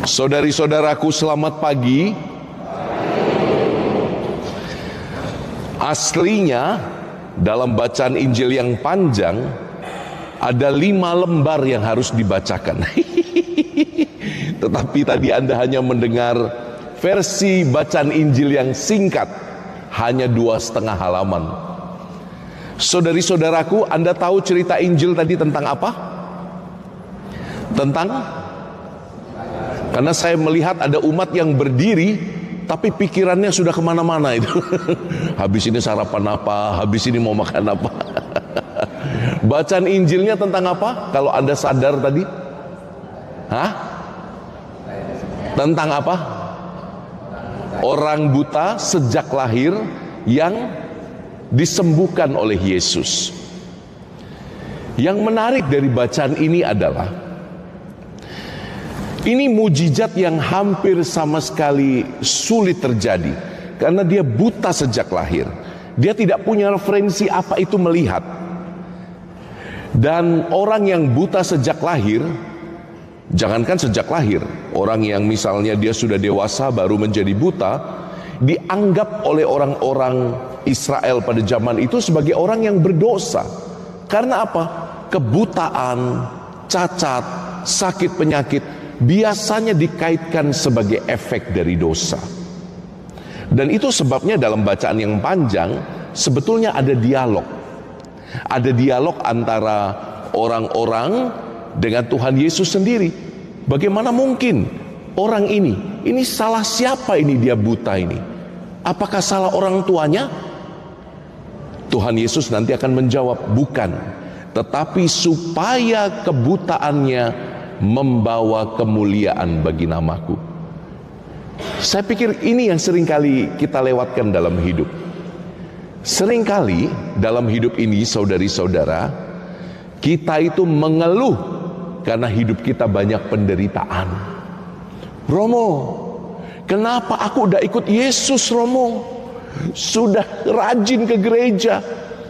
Saudari-saudaraku, selamat pagi. Aslinya dalam bacaan Injil yang panjang ada 5 lembar yang harus dibacakan. Tetapi tadi Anda hanya mendengar versi bacaan Injil yang singkat, hanya 2,5 halaman. Saudari-saudaraku, Anda tahu cerita Injil tadi tentang apa? Karena saya melihat ada umat yang berdiri tapi pikirannya sudah kemana-mana itu. Habis ini sarapan apa, habis ini mau makan apa. Bacaan Injilnya tentang apa? Kalau Anda sadar tadi, tentang apa? Orang buta sejak lahir yang disembuhkan oleh Yesus. Yang menarik dari bacaan ini adalah ini mujizat yang hampir sama sekali sulit terjadi, karena dia buta sejak lahir. Dia tidak punya referensi apa itu melihat. Dan orang yang buta sejak lahir, jangankan sejak lahir, orang yang misalnya dia sudah dewasa baru menjadi buta, dianggap oleh orang-orang Israel pada zaman itu sebagai orang yang berdosa. Karena apa? Kebutaan, cacat, sakit penyakit biasanya dikaitkan sebagai efek dari dosa. Dan itu sebabnya dalam bacaan yang panjang sebetulnya ada dialog. Ada dialog antara orang-orang dengan Tuhan Yesus sendiri. Bagaimana mungkin orang ini salah siapa ini, dia buta ini? Apakah salah orang tuanya? Tuhan Yesus nanti akan menjawab, bukan. Tetapi supaya kebutaannya membawa kemuliaan bagi namaku. Saya pikir ini yang seringkali kita lewatkan dalam hidup. Seringkali dalam hidup ini, saudari-saudara, kita itu mengeluh karena hidup kita banyak penderitaan. Romo, kenapa aku udah ikut Yesus, Romo? Sudah rajin ke gereja,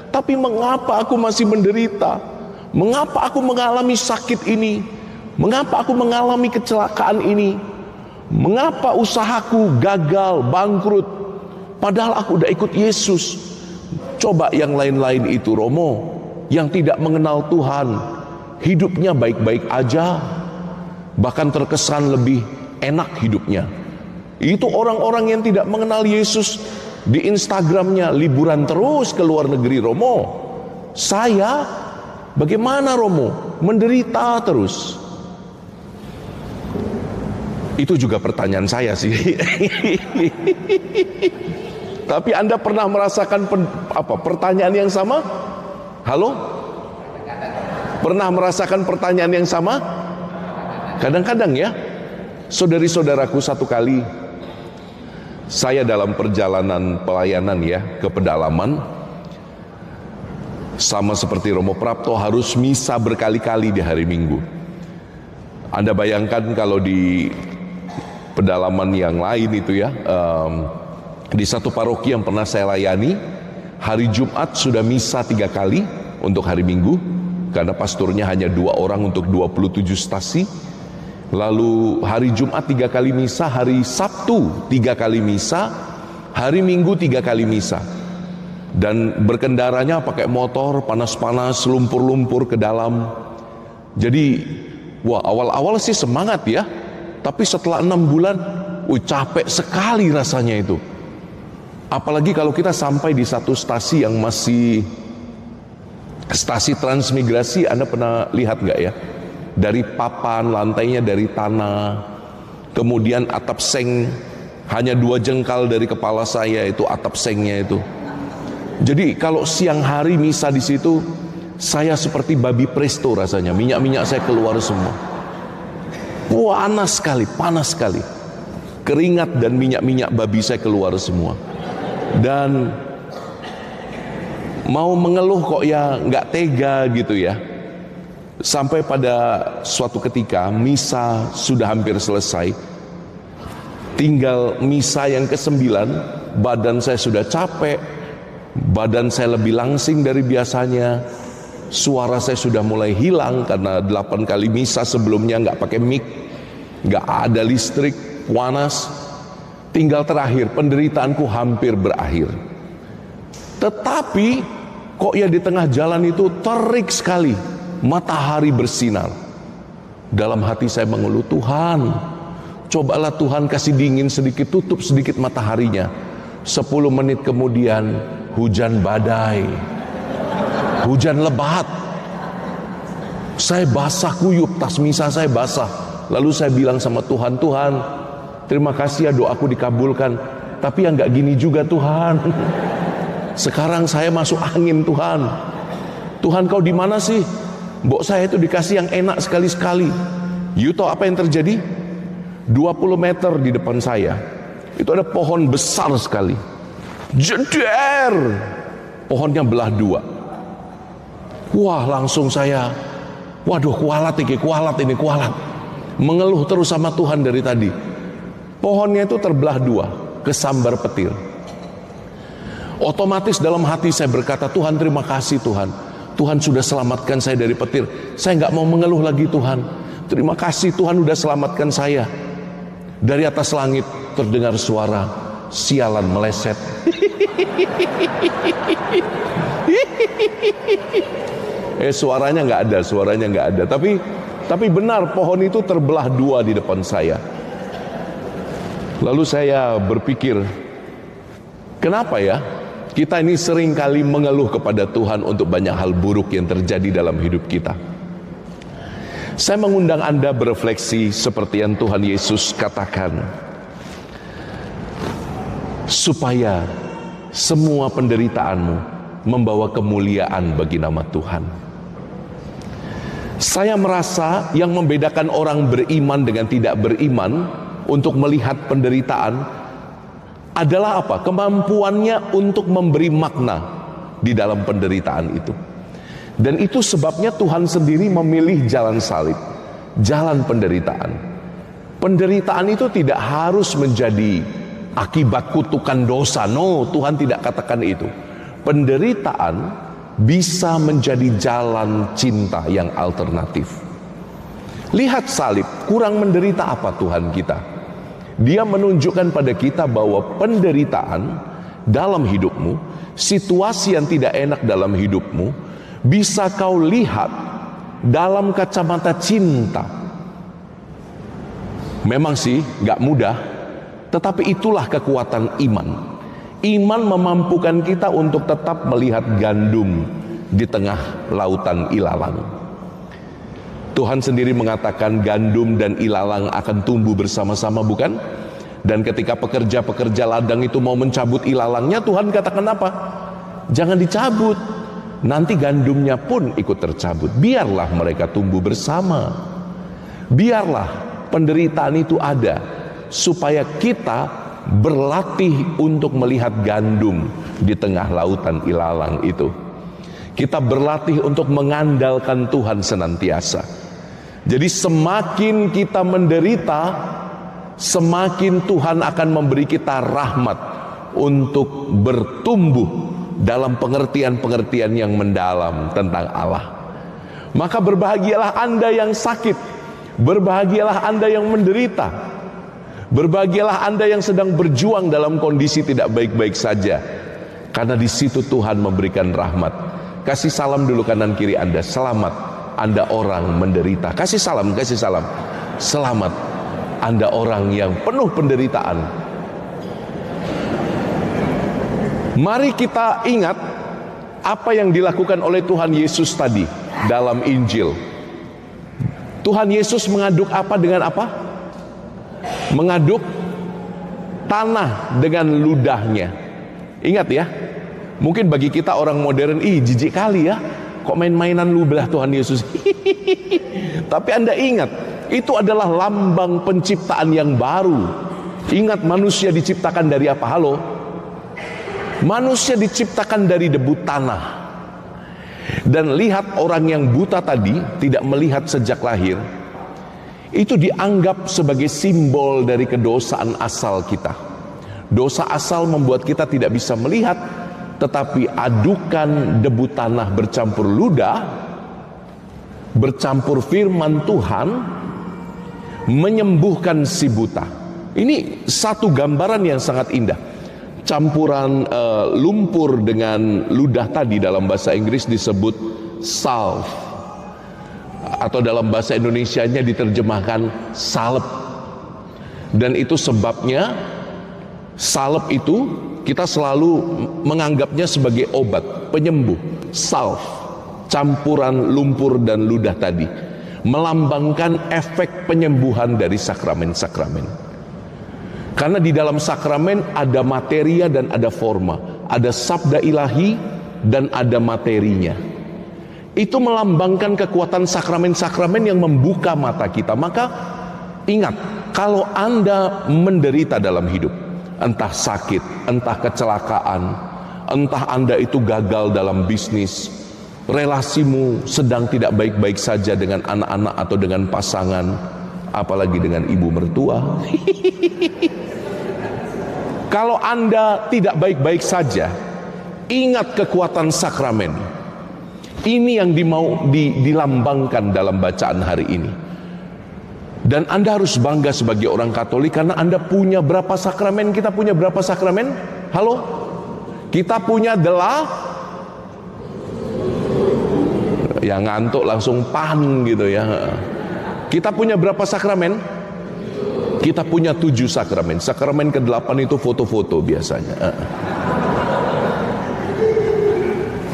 tapi mengapa aku masih menderita? Mengapa aku mengalami sakit ini? Mengapa aku mengalami kecelakaan ini? Mengapa usahaku gagal, bangkrut? Padahal aku udah ikut Yesus. Coba yang lain-lain itu, Romo, yang tidak mengenal Tuhan, hidupnya baik-baik aja, bahkan terkesan lebih enak hidupnya. Itu orang-orang yang tidak mengenal Yesus, di Instagramnya liburan terus ke luar negeri, Romo. Saya bagaimana, Romo? Menderita terus. Itu juga pertanyaan saya sih. Tapi Anda pernah merasakan pertanyaan yang sama? Halo? Pernah merasakan pertanyaan yang sama? Kadang-kadang ya. Saudari-saudaraku, satu kali saya dalam perjalanan pelayanan ya ke pedalaman, sama seperti Romo Prapto, harus misa berkali-kali di hari Minggu. Anda bayangkan kalau di pedalaman yang lain itu ya, di satu paroki yang pernah saya layani, hari Jumat sudah misa 3 kali untuk hari Minggu, karena pasturnya hanya 2 orang untuk 27 stasi. Lalu hari Jumat 3 kali misa, hari Sabtu 3 kali misa, hari Minggu 3 kali misa. Dan berkendaranya pakai motor, panas-panas, lumpur-lumpur ke dalam. Jadi wah, awal-awal sih semangat ya. Tapi setelah 6 bulan, capek sekali rasanya itu. Apalagi kalau kita sampai di satu stasi yang masih stasi transmigrasi. Anda pernah lihat nggak ya? Dari papan, lantainya dari tanah, kemudian atap seng hanya 2 jengkal dari kepala saya, itu atap sengnya itu. Jadi kalau siang hari misa di situ, saya seperti babi presto rasanya, minyak-minyak saya keluar semua. Panas sekali. Keringat dan minyak-minyak babi saya keluar semua. Dan mau mengeluh kok ya nggak tega gitu ya. Sampai pada suatu ketika misa sudah hampir selesai, tinggal misa yang ke-9, badan saya sudah capek, badan saya lebih langsing dari biasanya, suara saya sudah mulai hilang karena 8 kali misa sebelumnya nggak pakai mic. nggak ada listrik, panas. Tinggal terakhir, penderitaanku hampir berakhir. Tetapi kok ya di tengah jalan itu terik sekali, matahari bersinar. Dalam hati saya mengeluh, Tuhan, cobalah Tuhan kasih dingin sedikit, tutup sedikit mataharinya. 10 menit kemudian hujan badai, hujan lebat. Saya basah kuyup, tas misa saya basah. Lalu saya bilang sama Tuhan, Tuhan, terima kasih ya doaku dikabulkan. Tapi yang gak gini juga Tuhan. Sekarang saya masuk angin Tuhan. Tuhan kau di mana sih? Mbok saya itu dikasih yang enak sekali-sekali. You tahu apa yang terjadi? 20 meter di depan saya itu ada pohon besar sekali. Jeder, pohonnya belah 2. Wah, langsung saya, waduh, kualat ini, mengeluh terus sama Tuhan dari tadi. Pohonnya itu terbelah 2, kesambar petir. Otomatis dalam hati saya berkata, Tuhan terima kasih Tuhan, Tuhan sudah selamatkan saya dari petir. Saya nggak mau mengeluh lagi Tuhan. Terima kasih Tuhan sudah selamatkan saya. Dari atas langit terdengar suara, sialan meleset. Suaranya nggak ada. Tapi benar pohon itu terbelah 2 di depan saya. Lalu saya berpikir, kenapa ya kita ini sering kali mengeluh kepada Tuhan untuk banyak hal buruk yang terjadi dalam hidup kita. Saya mengundang Anda berefleksi seperti yang Tuhan Yesus katakan, supaya semua penderitaanmu membawa kemuliaan bagi nama Tuhan. Saya merasa yang membedakan orang beriman dengan tidak beriman untuk melihat penderitaan adalah apa? Kemampuannya untuk memberi makna di dalam penderitaan itu. Dan itu sebabnya Tuhan sendiri memilih jalan salib, jalan penderitaan. Penderitaan itu tidak harus menjadi akibat kutukan dosa. No, Tuhan tidak katakan itu. Penderitaan bisa menjadi jalan cinta yang alternatif. Lihat salib, kurang menderita apa Tuhan kita? Dia menunjukkan pada kita bahwa penderitaan dalam hidupmu, situasi yang tidak enak dalam hidupmu, bisa kau lihat dalam kacamata cinta. Memang sih gak mudah, tetapi itulah kekuatan iman. Iman memampukan kita untuk tetap melihat gandum di tengah lautan ilalang. Tuhan sendiri mengatakan gandum dan ilalang akan tumbuh bersama-sama, bukan? Dan ketika pekerja-pekerja ladang itu mau mencabut ilalangnya, Tuhan katakan apa? Jangan dicabut, nanti gandumnya pun ikut tercabut. Biarlah mereka tumbuh bersama. Biarlah penderitaan itu ada, supaya kita berlatih untuk melihat gandum di tengah lautan ilalang itu. Kita berlatih untuk mengandalkan Tuhan senantiasa. Jadi semakin kita menderita, semakin Tuhan akan memberi kita rahmat untuk bertumbuh dalam pengertian-pengertian yang mendalam tentang Allah. Maka berbahagialah Anda yang sakit, berbahagialah Anda yang menderita, berbahagialah Anda yang sedang berjuang dalam kondisi tidak baik-baik saja, karena di situ Tuhan memberikan rahmat. Kasih salam dulu kanan kiri Anda, selamat Anda orang menderita. Kasih salam. Selamat Anda orang yang penuh penderitaan. Mari kita ingat apa yang dilakukan oleh Tuhan Yesus tadi dalam Injil. Tuhan Yesus mengaduk apa dengan apa? Mengaduk tanah dengan ludahnya. Ingat ya, mungkin bagi kita orang modern, jijik kali ya, kok main-mainan ludah Tuhan Yesus. Tapi Anda ingat, itu adalah lambang penciptaan yang baru. Ingat, manusia diciptakan dari apa? Halo? Manusia diciptakan dari debu tanah. Dan lihat, orang yang buta tadi tidak melihat sejak lahir, itu dianggap sebagai simbol dari kedosaan asal kita. Dosa asal membuat kita tidak bisa melihat, tetapi adukan debu tanah bercampur ludah, bercampur firman Tuhan, menyembuhkan si buta. Ini satu gambaran yang sangat indah. Campuran lumpur dengan ludah tadi dalam bahasa Inggris disebut salve, atau dalam bahasa Indonesianya diterjemahkan salep. Dan itu sebabnya salep itu kita selalu menganggapnya sebagai obat penyembuh. Salve, campuran lumpur dan ludah tadi, melambangkan efek penyembuhan dari sakramen-sakramen. Karena di dalam sakramen ada materia dan ada forma, ada sabda ilahi dan ada materinya. Itu melambangkan kekuatan sakramen-sakramen yang membuka mata kita. Maka ingat, kalau Anda menderita dalam hidup, entah sakit, entah kecelakaan, entah Anda itu gagal dalam bisnis, relasimu sedang tidak baik-baik saja dengan anak-anak atau dengan pasangan, apalagi dengan ibu mertua. Kalau Anda tidak baik-baik saja, ingat kekuatan sakramen. Ini yang dilambangkan dalam bacaan hari ini. Dan Anda harus bangga sebagai orang Katolik karena Anda punya berapa sakramen? Kita punya berapa sakramen? Halo? Kita punya yang ngantuk langsung pan gitu ya. Kita punya berapa sakramen? Kita punya 7 sakramen. Sakramen ke-8 itu foto-foto biasanya.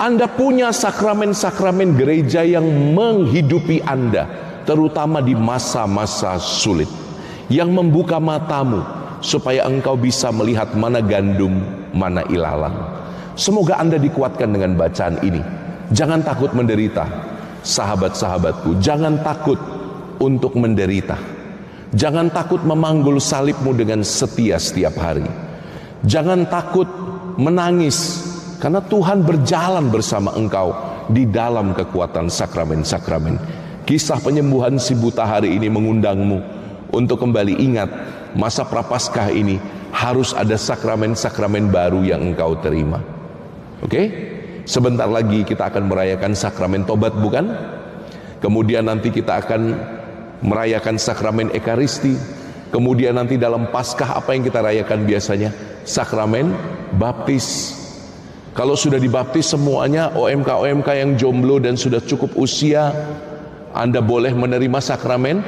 Anda punya sakramen-sakramen gereja yang menghidupi Anda, terutama di masa-masa sulit, yang membuka matamu supaya engkau bisa melihat mana gandum, mana ilalang. Semoga Anda dikuatkan dengan bacaan ini. Jangan takut menderita, sahabat-sahabatku. Jangan takut untuk menderita. Jangan takut memanggul salibmu dengan setia setiap hari. Jangan takut menangis, karena Tuhan berjalan bersama engkau di dalam kekuatan sakramen-sakramen. Kisah penyembuhan si buta hari ini mengundangmu untuk kembali ingat, masa Prapaskah ini harus ada sakramen-sakramen baru yang engkau terima. Oke? Sebentar lagi kita akan merayakan sakramen tobat, bukan? Kemudian nanti kita akan merayakan sakramen Ekaristi. Kemudian nanti dalam Paskah apa yang kita rayakan biasanya? Sakramen baptis. Kalau sudah dibaptis semuanya, OMK yang jomblo dan sudah cukup usia, Anda boleh menerima sakramen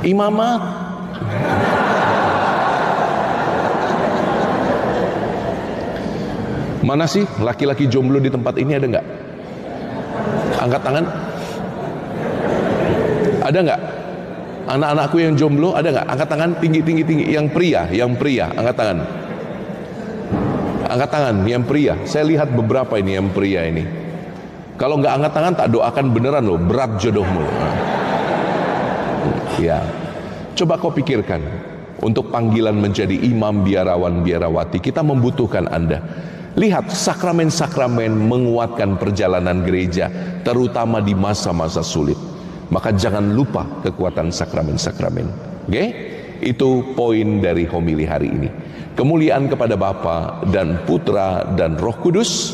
imamat. Mana sih laki-laki jomblo di tempat ini, ada nggak? Angkat tangan. Ada nggak? Anak-anakku yang jomblo ada nggak? Angkat tangan tinggi. Yang pria, angkat tangan. Angkat tangan, yang pria. Saya lihat beberapa ini yang pria ini. Kalau nggak angkat tangan, tak doakan beneran loh, berat jodohmu. Ya, coba kau pikirkan, untuk panggilan menjadi imam, biarawan, biarawati, kita membutuhkan Anda. Lihat, sakramen-sakramen menguatkan perjalanan gereja, terutama di masa-masa sulit. Maka jangan lupa kekuatan sakramen-sakramen. Oke? Itu poin dari homili hari ini. Kemuliaan kepada Bapa dan Putra dan Roh Kudus,